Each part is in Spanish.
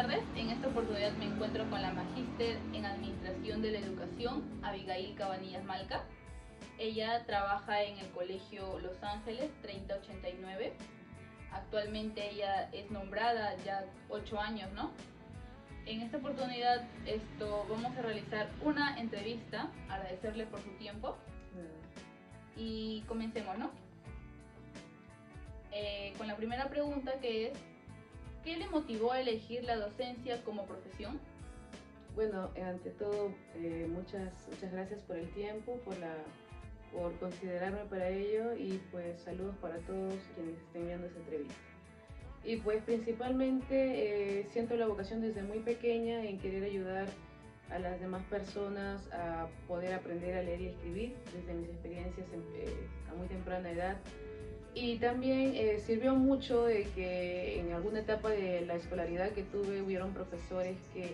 tardes. En esta oportunidad me encuentro con la magíster en Administración de la Educación, Abigail Cabanillas Malca. Ella trabaja en el Colegio Los Ángeles 3089. Actualmente ella es nombrada ya 8 años, ¿no? En esta oportunidad vamos a realizar una entrevista, agradecerle por su tiempo y comencemos, ¿no? Con la primera pregunta, que es: ¿qué le motivó a elegir la docencia como profesión? Bueno, ante todo, muchas gracias por el tiempo, por considerarme para ello, y pues saludos para todos quienes estén viendo esta entrevista. Y pues principalmente siento la vocación desde muy pequeña en querer ayudar a las demás personas a poder aprender a leer y escribir desde mis experiencias a muy temprana edad. Y también sirvió mucho de que en alguna etapa de la escolaridad que tuve hubieron profesores que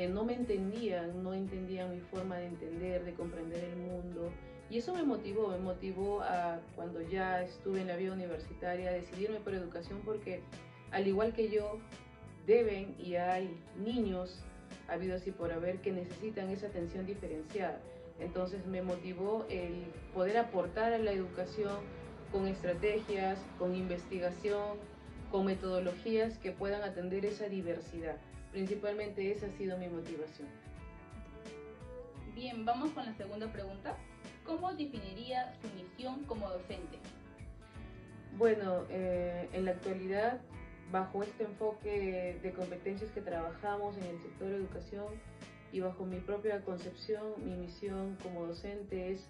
no no entendían mi forma de entender, de comprender el mundo. Y eso me motivó a, cuando ya estuve en la vida universitaria, a decidirme por educación, porque al igual que yo, deben y hay niños habidos y por haber que necesitan esa atención diferenciada. Entonces me motivó el poder aportar a la educación con estrategias, con investigación, con metodologías que puedan atender esa diversidad. Principalmente esa ha sido mi motivación. Bien, vamos con la segunda pregunta. ¿Cómo definiría su misión como docente? Bueno, en la actualidad, bajo este enfoque de competencias que trabajamos en el sector de educación y bajo mi propia concepción, mi misión como docente es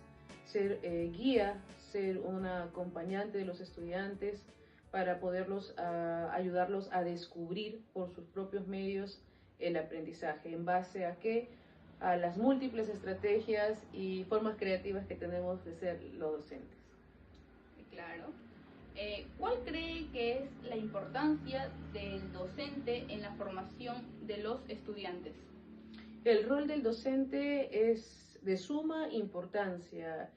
ser guía, ser una acompañante de los estudiantes para poderlos ayudarlos a descubrir por sus propios medios el aprendizaje. ¿En base a qué? A las múltiples estrategias y formas creativas que tenemos de ser los docentes. Claro. ¿Cuál cree que es la importancia del docente en la formación de los estudiantes? El rol del docente es de suma importancia.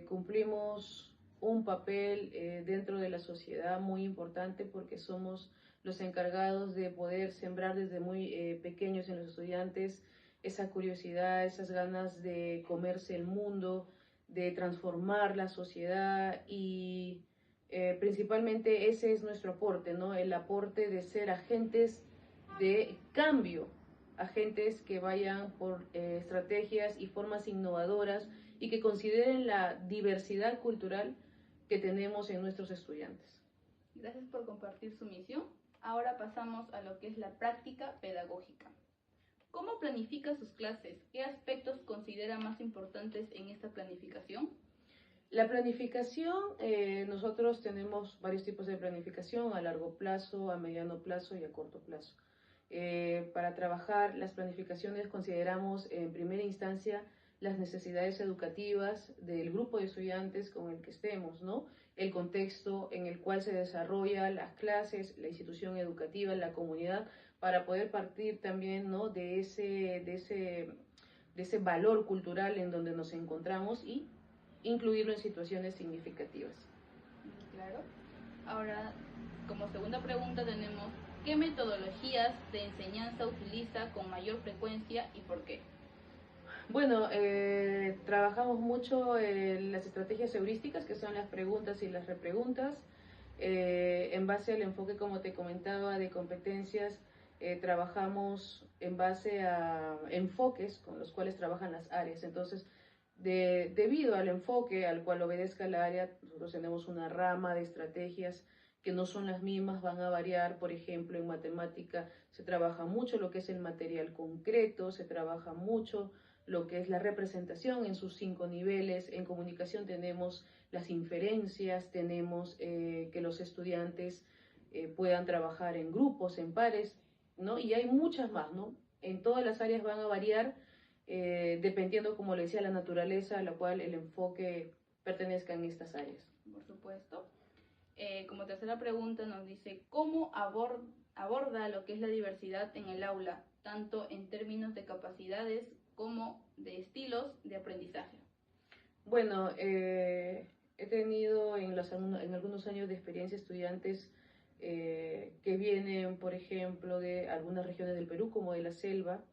Cumplimos un papel dentro de la sociedad muy importante, porque somos los encargados de poder sembrar desde muy pequeños en los estudiantes esa curiosidad, esas ganas de comerse el mundo, de transformar la sociedad, y principalmente ese es nuestro aporte, ¿no? El aporte de ser agentes de cambio, agentes que vayan por estrategias y formas innovadoras y que consideren la diversidad cultural que tenemos en nuestros estudiantes. Gracias por compartir su misión. Ahora pasamos a lo que es la práctica pedagógica. ¿Cómo planifica sus clases? ¿Qué aspectos considera más importantes en esta planificación? La planificación, nosotros tenemos varios tipos de planificación: a largo plazo, a mediano plazo y a corto plazo. Para trabajar las planificaciones consideramos en primera instancia las necesidades educativas del grupo de estudiantes con el que estemos, ¿no? El contexto en el cual se desarrollan las clases, la institución educativa, la comunidad, para poder partir también, ¿no?, de ese valor cultural en donde nos encontramos y incluirlo en situaciones significativas. Claro. Ahora, como segunda pregunta tenemos: ¿qué metodologías de enseñanza utiliza con mayor frecuencia y por qué? Bueno, trabajamos mucho las estrategias heurísticas, que son las preguntas y las repreguntas. En base al enfoque, como te comentaba, de competencias, trabajamos en base a enfoques con los cuales trabajan las áreas. Entonces, debido al enfoque al cual obedezca la área, nosotros tenemos una rama de estrategias que no son las mismas, van a variar. Por ejemplo, en matemática se trabaja mucho lo que es el material concreto, se trabaja mucho lo que es la representación en sus 5 niveles. En comunicación tenemos las inferencias, tenemos que los estudiantes puedan trabajar en grupos, en pares, ¿no? Y hay muchas más, ¿no? En todas las áreas van a variar dependiendo, como le decía, la naturaleza a la cual el enfoque pertenezca en estas áreas. Por supuesto. Como tercera pregunta nos dice: ¿cómo aborda lo que es la diversidad en el aula, tanto en términos de capacidades como de estilos de aprendizaje? Bueno, he tenido en algunos años de experiencia estudiantes que vienen, por ejemplo, de algunas regiones del Perú, como de la selva,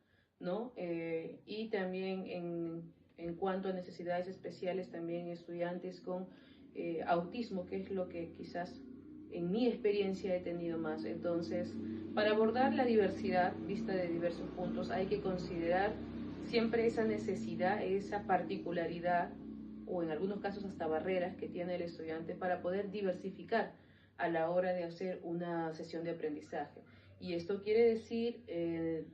¿no? Y también en cuanto a necesidades especiales, también estudiantes con autismo, que es lo que quizás en mi experiencia he tenido más. Entonces, para abordar la diversidad vista de diversos puntos, hay que considerar siempre esa necesidad, esa particularidad, o en algunos casos hasta barreras que tiene el estudiante para poder diversificar a la hora de hacer una sesión de aprendizaje. Y esto quiere decir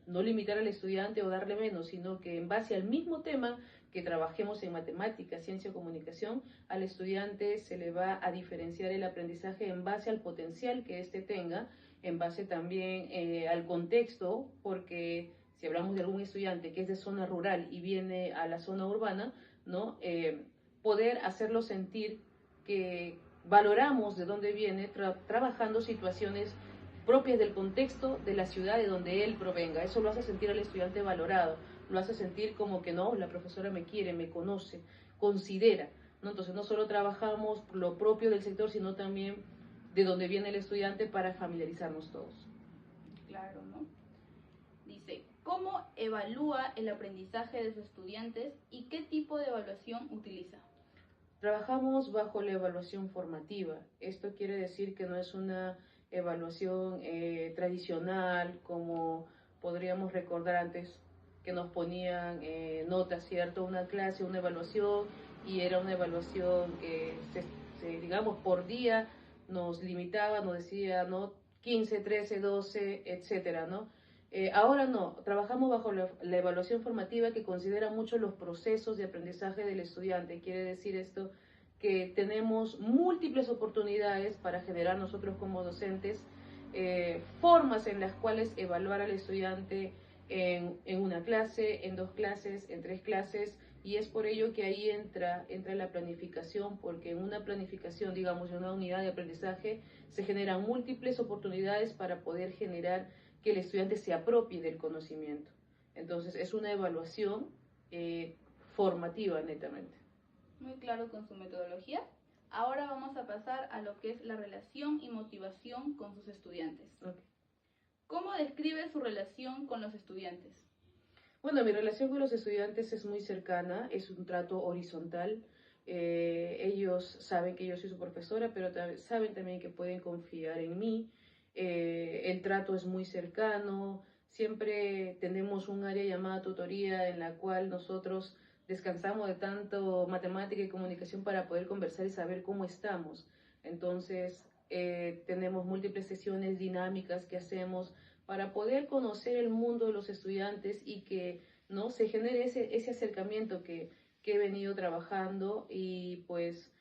no limitar al estudiante o darle menos, sino que en base al mismo tema que trabajemos en matemáticas, ciencia o comunicación, al estudiante se le va a diferenciar el aprendizaje en base al potencial que éste tenga, en base también al contexto, porque si hablamos de algún estudiante que es de zona rural y viene a la zona urbana, ¿no? Poder hacerlo sentir que valoramos de dónde viene, trabajando situaciones propias del contexto de la ciudad de donde él provenga. Eso lo hace sentir al estudiante valorado, lo hace sentir como que no, la profesora me quiere, me conoce, considera, ¿no? Entonces no solo trabajamos lo propio del sector, sino también de dónde viene el estudiante para familiarizarnos todos. Claro, ¿no? Dice, ¿cómo evalúa el aprendizaje de sus estudiantes y qué tipo de evaluación utiliza? Trabajamos bajo la evaluación formativa. Esto quiere decir que no es una evaluación tradicional como podríamos recordar antes que nos ponían notas, ¿cierto? Una clase, una evaluación y era una evaluación que digamos, por día nos limitaba, nos decía, ¿no? 15, 13, 12, etcétera, ¿no? Ahora no, trabajamos bajo la evaluación formativa que considera mucho los procesos de aprendizaje del estudiante. Quiere decir esto que tenemos múltiples oportunidades para generar nosotros como docentes formas en las cuales evaluar al estudiante en una clase, en 2 clases, en 3 clases, y es por ello que ahí entra la planificación, porque en una planificación, digamos, en una unidad de aprendizaje, se generan múltiples oportunidades para poder generar que el estudiante se apropie del conocimiento. Entonces, es una evaluación formativa netamente. Muy claro con su metodología. Ahora vamos a pasar a lo que es la relación y motivación con sus estudiantes. Okay. ¿Cómo describe su relación con los estudiantes? Bueno, mi relación con los estudiantes es muy cercana, es un trato horizontal. Ellos saben que yo soy su profesora, pero saben también que pueden confiar en mí. El trato es muy cercano. Siempre tenemos un área llamada tutoría en la cual nosotros descansamos de tanto matemática y comunicación para poder conversar y saber cómo estamos. Entonces, tenemos múltiples sesiones dinámicas que hacemos para poder conocer el mundo de los estudiantes y que no se genere ese acercamiento que he venido trabajando. Y pues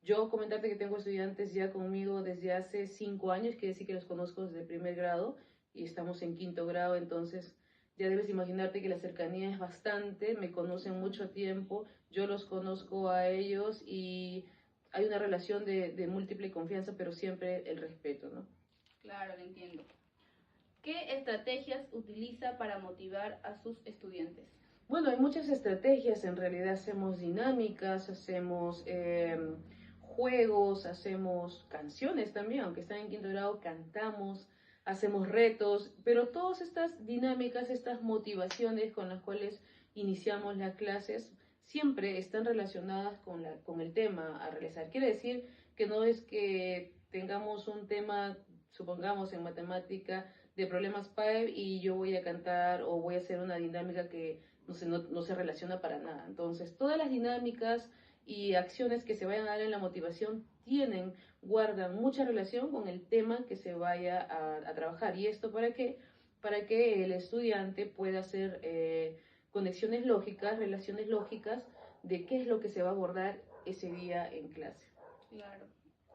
yo comentarte que tengo estudiantes ya conmigo desde hace 5 años, quiere decir que los conozco desde el primer grado y estamos en 5.º grado, entonces ya debes imaginarte que la cercanía es bastante, me conocen mucho tiempo, yo los conozco a ellos y hay una relación de múltiple confianza, pero siempre el respeto, ¿no? Claro, lo entiendo. ¿Qué estrategias utiliza para motivar a sus estudiantes? Bueno, hay muchas estrategias, en realidad hacemos dinámicas, hacemos juegos, hacemos canciones también, aunque están en 5.º grado, cantamos, hacemos retos, pero todas estas dinámicas, estas motivaciones con las cuales iniciamos las clases, siempre están relacionadas con el tema a realizar. Quiere decir que no es que tengamos un tema, supongamos en matemática, de problemas PAEB y yo voy a cantar o voy a hacer una dinámica que no se relaciona para nada. Entonces, todas las dinámicas y acciones que se vayan a dar en la motivación guardan mucha relación con el tema que se vaya a trabajar. ¿Y esto para qué? Para que el estudiante pueda hacer conexiones lógicas, relaciones lógicas de qué es lo que se va a abordar ese día en clase. Claro.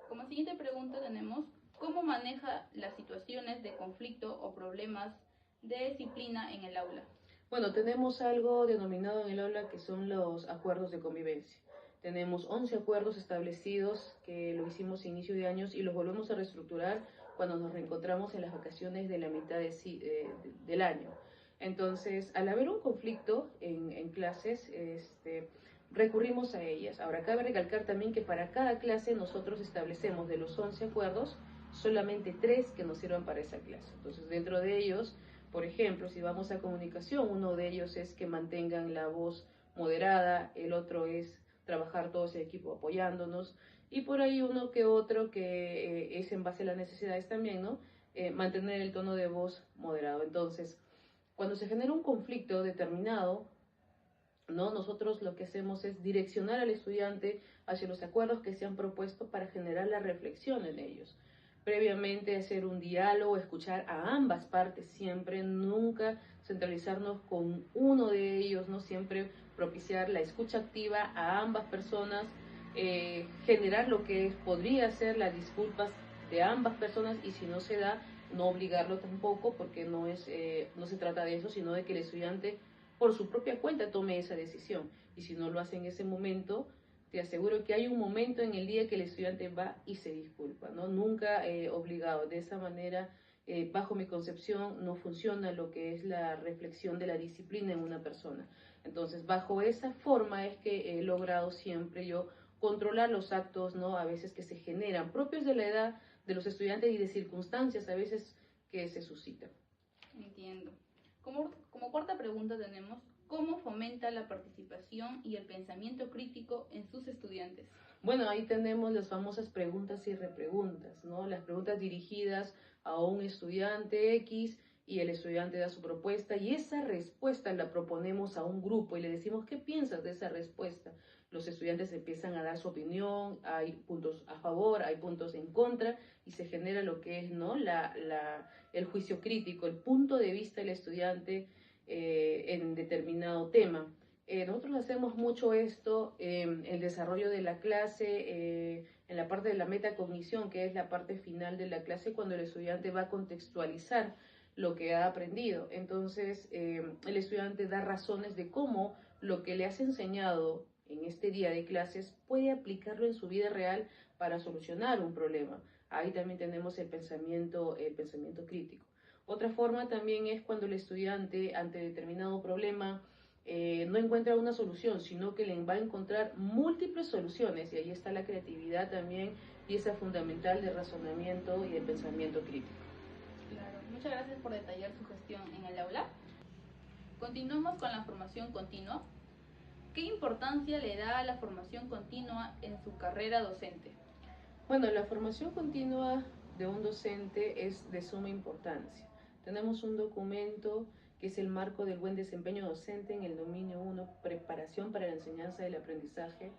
Como siguiente pregunta tenemos, ¿cómo maneja las situaciones de conflicto o problemas de disciplina en el aula? Bueno, tenemos algo denominado en el aula que son los acuerdos de convivencia. Tenemos 11 acuerdos establecidos que lo hicimos a inicio de años y los volvemos a reestructurar cuando nos reencontramos en las vacaciones de la mitad del año. Entonces, al haber un conflicto en clases, recurrimos a ellas. Ahora, cabe recalcar también que para cada clase nosotros establecemos de los 11 acuerdos, solamente 3 que nos sirvan para esa clase. Entonces, dentro de ellos, por ejemplo, si vamos a comunicación, uno de ellos es que mantengan la voz moderada, el otro es trabajar todos en equipo apoyándonos, y por ahí uno que otro que es en base a las necesidades también, ¿no? Mantener el tono de voz moderado. Entonces, cuando se genera un conflicto determinado, ¿no? Nosotros lo que hacemos es direccionar al estudiante hacia los acuerdos que se han propuesto para generar la reflexión en ellos. Previamente hacer un diálogo, escuchar a ambas partes siempre, nunca centralizarnos con uno de ellos, no siempre propiciar la escucha activa a ambas personas, generar lo que podría ser las disculpas de ambas personas y si no se da, no obligarlo tampoco porque no se trata de eso, sino de que el estudiante por su propia cuenta tome esa decisión. Y si no lo hace en ese momento, te aseguro que hay un momento en el día que el estudiante va y se disculpa, ¿no? Nunca obligado. De esa manera, bajo mi concepción, no funciona lo que es la reflexión de la disciplina en una persona. Entonces, bajo esa forma es que he logrado siempre yo controlar los actos, ¿no? A veces que se generan, propios de la edad de los estudiantes y de circunstancias a veces que se suscitan. Entiendo. Como cuarta pregunta tenemos, ¿cómo fomenta la participación y el pensamiento crítico en sus estudiantes? Bueno, ahí tenemos las famosas preguntas y repreguntas, ¿no? Las preguntas dirigidas a un estudiante X y el estudiante da su propuesta y esa respuesta la proponemos a un grupo y le decimos, ¿qué piensas de esa respuesta? Los estudiantes empiezan a dar su opinión, hay puntos a favor, hay puntos en contra y se genera lo que es, ¿no? El juicio crítico, el punto de vista del estudiante en determinado tema. Nosotros hacemos mucho esto en el desarrollo de la clase, en la parte de la metacognición, que es la parte final de la clase, cuando el estudiante va a contextualizar lo que ha aprendido. Entonces, el estudiante da razones de cómo lo que le has enseñado en este día de clases puede aplicarlo en su vida real para solucionar un problema. Ahí también tenemos el pensamiento crítico. Otra forma también es cuando el estudiante, ante determinado problema, no encuentra una solución, sino que le va a encontrar múltiples soluciones y ahí está la creatividad también, pieza fundamental de razonamiento y de pensamiento crítico. Claro, muchas gracias por detallar su gestión en el aula. Continuamos con la formación continua. ¿Qué importancia le da a la formación continua en su carrera docente? Bueno, la formación continua de un docente es de suma importancia. Tenemos un documento que es el marco del buen desempeño docente en el dominio 1, preparación para la enseñanza del aprendizaje,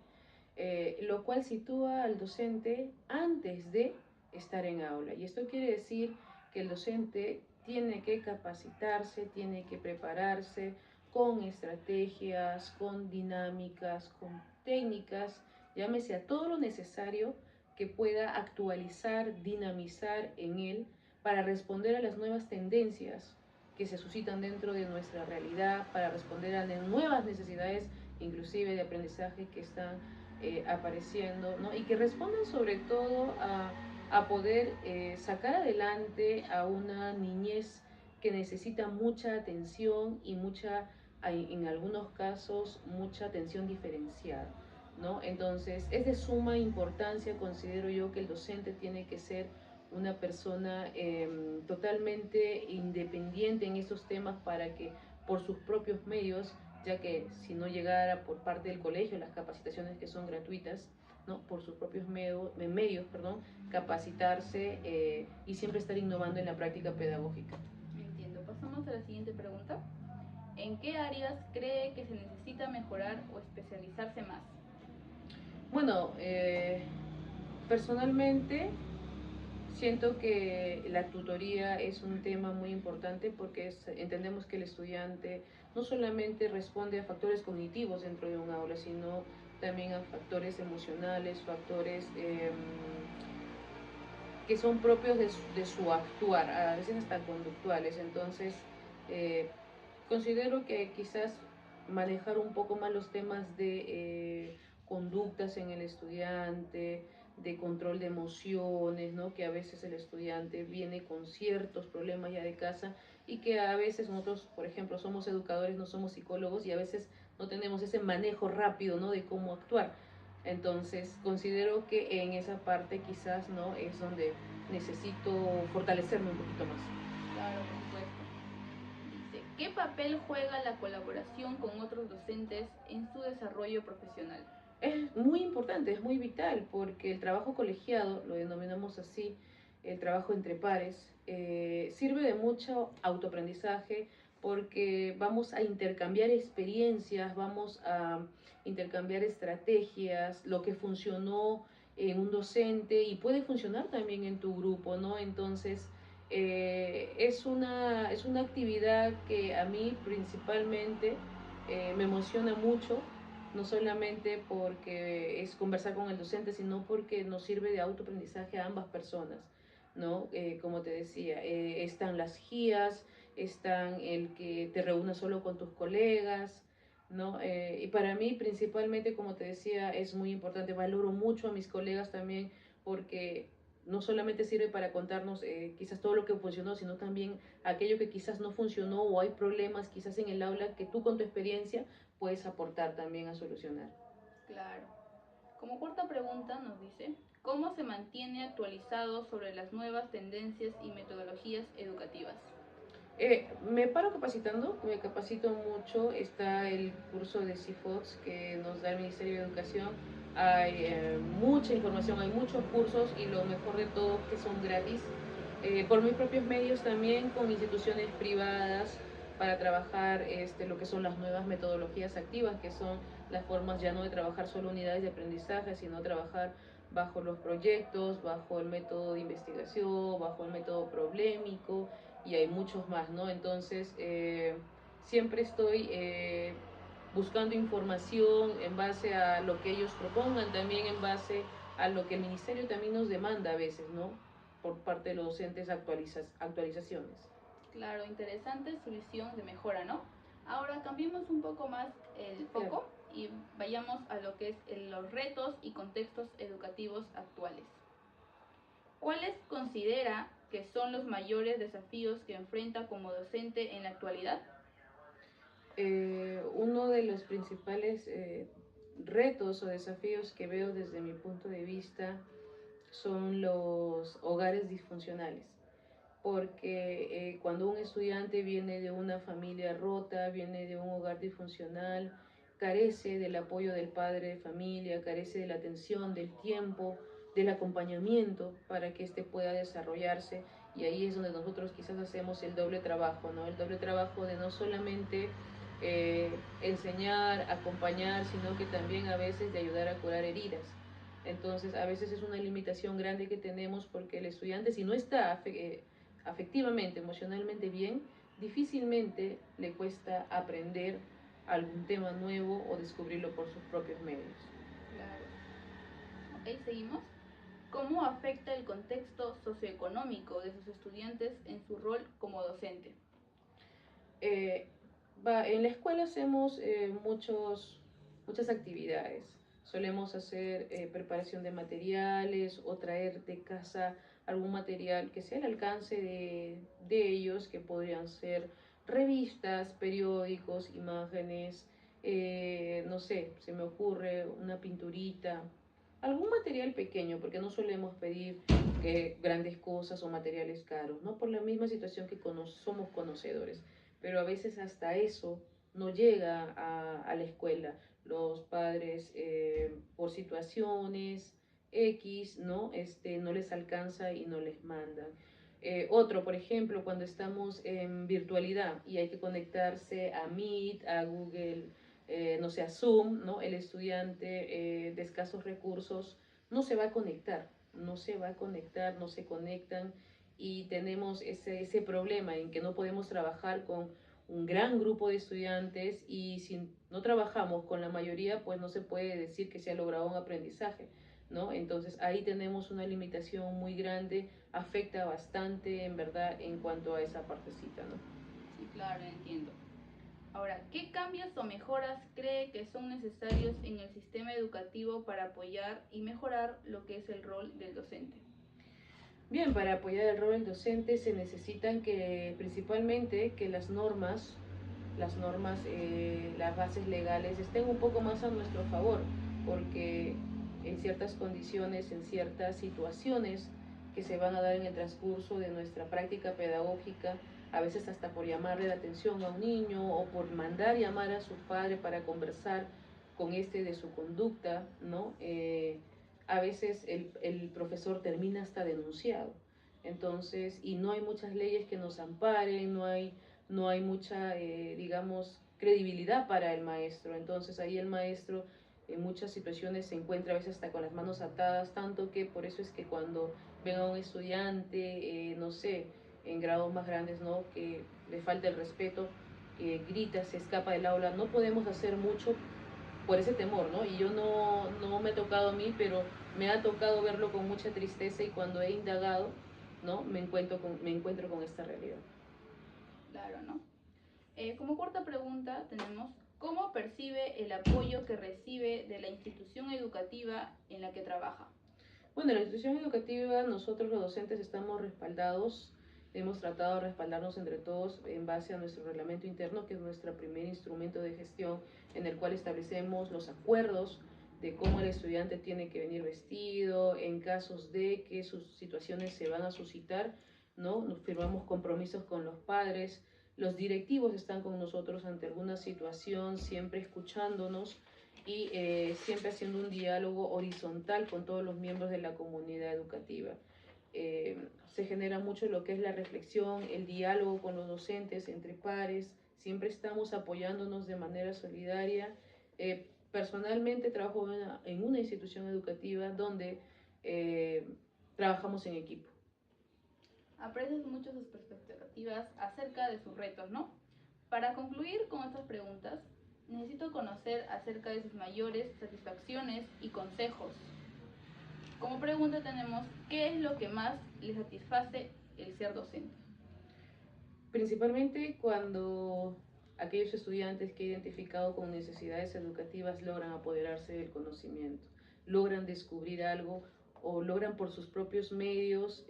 lo cual sitúa al docente antes de estar en aula. Y esto quiere decir que el docente tiene que capacitarse, tiene que prepararse con estrategias, con dinámicas, con técnicas, llámese a todo lo necesario que pueda actualizar, dinamizar en él para responder a las nuevas tendencias que se suscitan dentro de nuestra realidad, para responder a las nuevas necesidades, inclusive de aprendizaje que están apareciendo, ¿no? Y que responden sobre todo a poder sacar adelante a una niñez que necesita mucha atención y en algunos casos, mucha atención diferenciada, ¿no? Entonces, es de suma importancia, considero yo, que el docente tiene que ser una persona totalmente independiente en esos temas para que por sus propios medios, ya que si no llegara por parte del colegio las capacitaciones que son gratuitas, ¿no? Por sus propios medios, capacitarse y siempre estar innovando en la práctica pedagógica. Entiendo. Pasamos a la siguiente pregunta. ¿En qué áreas cree que se necesita mejorar o especializarse más? Bueno, personalmente siento que la tutoría es un tema muy importante porque entendemos que el estudiante no solamente responde a factores cognitivos dentro de un aula, sino también a factores emocionales, factores que son propios de su actuar, a veces hasta conductuales. Entonces, considero que quizás manejar un poco más los temas de conductas en el estudiante, de control de emociones, ¿no? Que a veces el estudiante viene con ciertos problemas ya de casa y que a veces nosotros, por ejemplo, somos educadores, no somos psicólogos y a veces no tenemos ese manejo rápido, ¿no? De cómo actuar. Entonces, considero que en esa parte quizás no es donde necesito fortalecerme un poquito más. Claro, por supuesto. Dice, ¿qué papel juega la colaboración con otros docentes en su desarrollo profesional? Es muy importante, es muy vital, porque el trabajo colegiado, lo denominamos así, el trabajo entre pares, sirve de mucho autoaprendizaje porque vamos a intercambiar experiencias, vamos a intercambiar estrategias, lo que funcionó en un docente y puede funcionar también en tu grupo, ¿no? Entonces, es una actividad que a mí principalmente me emociona mucho, no solamente porque es conversar con el docente, sino porque nos sirve de autoaprendizaje a ambas personas, ¿no? Como te decía, están las guías, están el que te reúnas solo con tus colegas, ¿no? Y para mí principalmente, como te decía, es muy importante, valoro mucho a mis colegas también porque no solamente sirve para contarnos quizás todo lo que funcionó, sino también aquello que quizás no funcionó o hay problemas quizás en el aula que tú con tu experiencia puedes aportar también a solucionar. Claro. Como cuarta pregunta nos dice, ¿cómo se mantiene actualizado sobre las nuevas tendencias y metodologías educativas? Me paro capacitando, me capacito mucho, está el curso de CIFOX que nos da el Ministerio de Educación, hay mucha información, hay muchos cursos y lo mejor de todo que son gratis. Por mis propios medios también con instituciones privadas para trabajar lo que son las nuevas metodologías activas, que son las formas ya no de trabajar solo unidades de aprendizaje, sino trabajar bajo los proyectos, bajo el método de investigación, bajo el método problemático y hay muchos más, ¿no? Entonces, siempre estoy buscando información en base a lo que ellos propongan, también en base a lo que el ministerio también nos demanda a veces, ¿no? Por parte de los docentes actualizaciones. Claro, interesante su visión de mejora, ¿no? Ahora cambiemos un poco más el Claro. foco y vayamos a lo que es los retos y contextos educativos actuales. ¿Cuáles considera que son los mayores desafíos que enfrenta como docente en la actualidad? Uno de los principales retos o desafíos que veo desde mi punto de vista son los hogares disfuncionales, porque cuando un estudiante viene de una familia rota, viene de un hogar disfuncional, carece del apoyo del padre de familia, carece de la atención, del tiempo, del acompañamiento para que éste pueda desarrollarse. Y ahí es donde nosotros quizás hacemos el doble trabajo, ¿no? El doble trabajo de no solamente enseñar, acompañar, sino que también a veces de ayudar a curar heridas. Entonces, a veces es una limitación grande que tenemos porque el estudiante, si no está afectivamente, emocionalmente bien, difícilmente le cuesta aprender algún tema nuevo o descubrirlo por sus propios medios. Claro. Ok, seguimos. ¿Cómo afecta el contexto socioeconómico de sus estudiantes en su rol como docente? Eh, en la escuela hacemos muchas actividades. Solemos hacer preparación de materiales o traer de casa algún material que sea al alcance de ellos, que podrían ser revistas, periódicos, imágenes, no sé, se me ocurre una pinturita, algún material pequeño, porque no solemos pedir grandes cosas o materiales caros, ¿no? Por la misma situación que somos conocedores, pero a veces hasta eso no llega a la escuela. Los padres por situaciones X, ¿no? No les alcanza y no les mandan. Otro, por ejemplo, cuando estamos en virtualidad y hay que conectarse a Meet, a Google, no sé, a Zoom, ¿no? El estudiante de escasos recursos no se va a conectar, no se va a conectar, no se conectan y tenemos ese problema en que no podemos trabajar con un gran grupo de estudiantes y si no trabajamos con la mayoría, pues no se puede decir que se ha logrado un aprendizaje, ¿no? Entonces ahí tenemos una limitación muy grande, afecta bastante en verdad en cuanto a esa partecita, ¿no? Sí, claro, entiendo. Ahora, ¿qué cambios o mejoras cree que son necesarios en el sistema educativo para apoyar y mejorar lo que es el rol del docente? Bien, para apoyar el rol del docente se necesitan que principalmente que las bases legales estén un poco más a nuestro favor, porque en ciertas condiciones, en ciertas situaciones que se van a dar en el transcurso de nuestra práctica pedagógica, a veces hasta por llamarle la atención a un niño o por mandar llamar a su padre para conversar con este de su conducta, ¿no? A veces el profesor termina hasta denunciado. Entonces, y no hay muchas leyes que nos amparen, no hay mucha, digamos, credibilidad para el maestro. Entonces, ahí el maestro en muchas situaciones se encuentra a veces hasta con las manos atadas, tanto que por eso es que cuando ven a un estudiante, no sé, en grados más grandes, ¿no?, que le falta el respeto, grita, se escapa del aula, no podemos hacer mucho por ese temor, ¿no? Y yo no me ha tocado a mí, pero me ha tocado verlo con mucha tristeza, y cuando he indagado, ¿no?, me encuentro con esta realidad. Claro, ¿no? Como cuarta pregunta tenemos, ¿cómo percibe el apoyo que recibe de la institución educativa en la que trabaja? Bueno, en la institución educativa nosotros los docentes estamos respaldados, hemos tratado de respaldarnos entre todos en base a nuestro reglamento interno, que es nuestro primer instrumento de gestión, en el cual establecemos los acuerdos de cómo el estudiante tiene que venir vestido, en casos de que sus situaciones se van a suscitar, ¿no? Nos firmamos compromisos con los padres, los directivos están con nosotros ante alguna situación, siempre escuchándonos y siempre haciendo un diálogo horizontal con todos los miembros de la comunidad educativa. Se genera mucho lo que es la reflexión, el diálogo con los docentes entre pares, siempre estamos apoyándonos de manera solidaria. Personalmente trabajo en una institución educativa donde trabajamos en equipo. Aprecias mucho sus perspectivas acerca de sus retos, ¿no? Para concluir con estas preguntas, necesito conocer acerca de sus mayores satisfacciones y consejos. Como pregunta tenemos, ¿qué es lo que más le satisface el ser docente? Principalmente cuando aquellos estudiantes que he identificado con necesidades educativas logran apoderarse del conocimiento, logran descubrir algo o logran por sus propios medios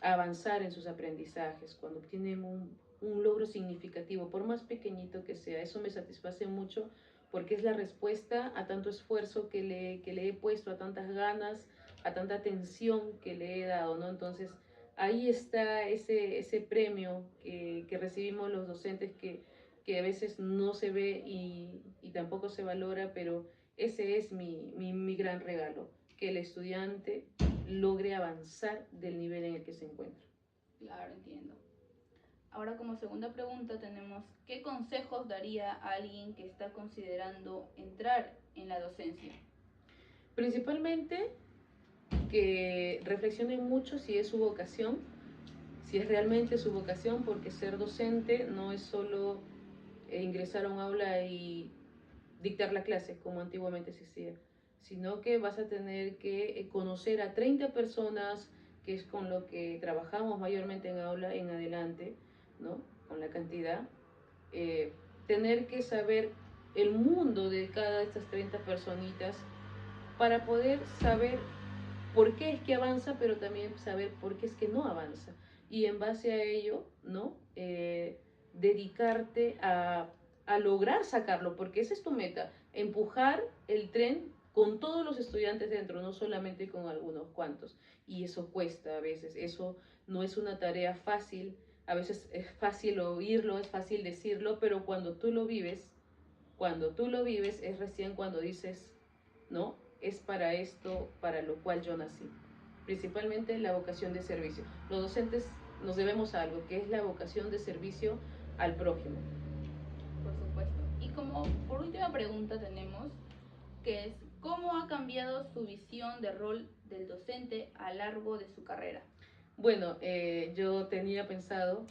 avanzar en sus aprendizajes, cuando obtienen un logro significativo, por más pequeñito que sea. Eso me satisface mucho porque es la respuesta a tanto esfuerzo que le he puesto, a tantas ganas, a tanta atención que le he dado, ¿no? Entonces, ahí está ese premio que recibimos los docentes que a veces no se ve y tampoco se valora, pero ese es mi gran regalo, que el estudiante logre avanzar del nivel en el que se encuentra. Claro, entiendo. Ahora, como segunda pregunta tenemos, ¿qué consejos daría a alguien que está considerando entrar en la docencia? Principalmente que reflexionen mucho si es su vocación, si es realmente su vocación, porque ser docente no es solo ingresar a un aula y dictar la clase como antiguamente se hacía, sino que vas a tener que conocer a 30 personas, que es con lo que trabajamos mayormente en aula en adelante, ¿no?, con la cantidad, tener que saber el mundo de cada de estas 30 personitas para poder saber por qué es que avanza, pero también saber por qué es que no avanza. Y en base a ello, ¿no?, dedicarte a lograr sacarlo, porque esa es tu meta, empujar el tren con todos los estudiantes dentro, no solamente con algunos cuantos. Y eso cuesta a veces, eso no es una tarea fácil, a veces es fácil oírlo, es fácil decirlo, pero cuando tú lo vives es recién cuando dices, ¿no?, es para esto para lo cual yo nací. Principalmente la vocación de servicio. Los docentes nos debemos a algo, que es la vocación de servicio al prójimo. Por supuesto. Y como por última pregunta tenemos, que es, ¿cómo ha cambiado su visión de rol del docente a lo largo de su carrera? Bueno, yo tenía pensado,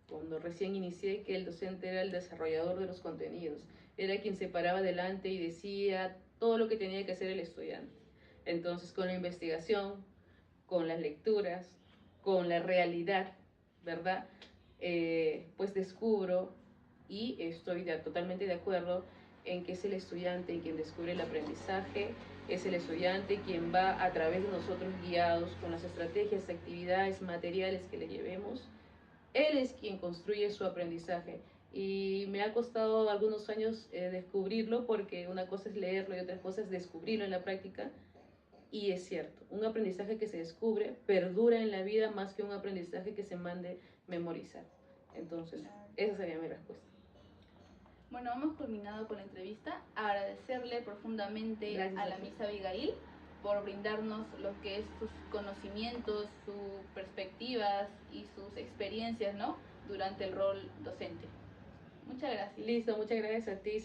cuando recién inicié, que el docente era el desarrollador de los contenidos, era quien se paraba adelante y decía todo lo que tenía que hacer el estudiante. Entonces, con la investigación, con las lecturas, con la realidad, ¿verdad? Pues descubro y estoy totalmente de acuerdo en que es el estudiante quien descubre el aprendizaje, es el estudiante quien va a través de nosotros guiados con las estrategias, actividades, materiales que le llevemos. Él es quien construye su aprendizaje, Y me ha costado algunos años descubrirlo, porque una cosa es leerlo y otra cosa es descubrirlo en la práctica. Y es cierto, un aprendizaje que se descubre perdura en la vida más que un aprendizaje que se mande memorizar. Entonces, esa sería mi respuesta. Bueno, hemos culminado con la entrevista. Agradecerle profundamente Gracias a a la ti. Miss Abigail por brindarnos lo que es sus conocimientos, sus perspectivas y sus experiencias, ¿no?, durante el rol docente. Muchas gracias. Listo, muchas gracias a ti.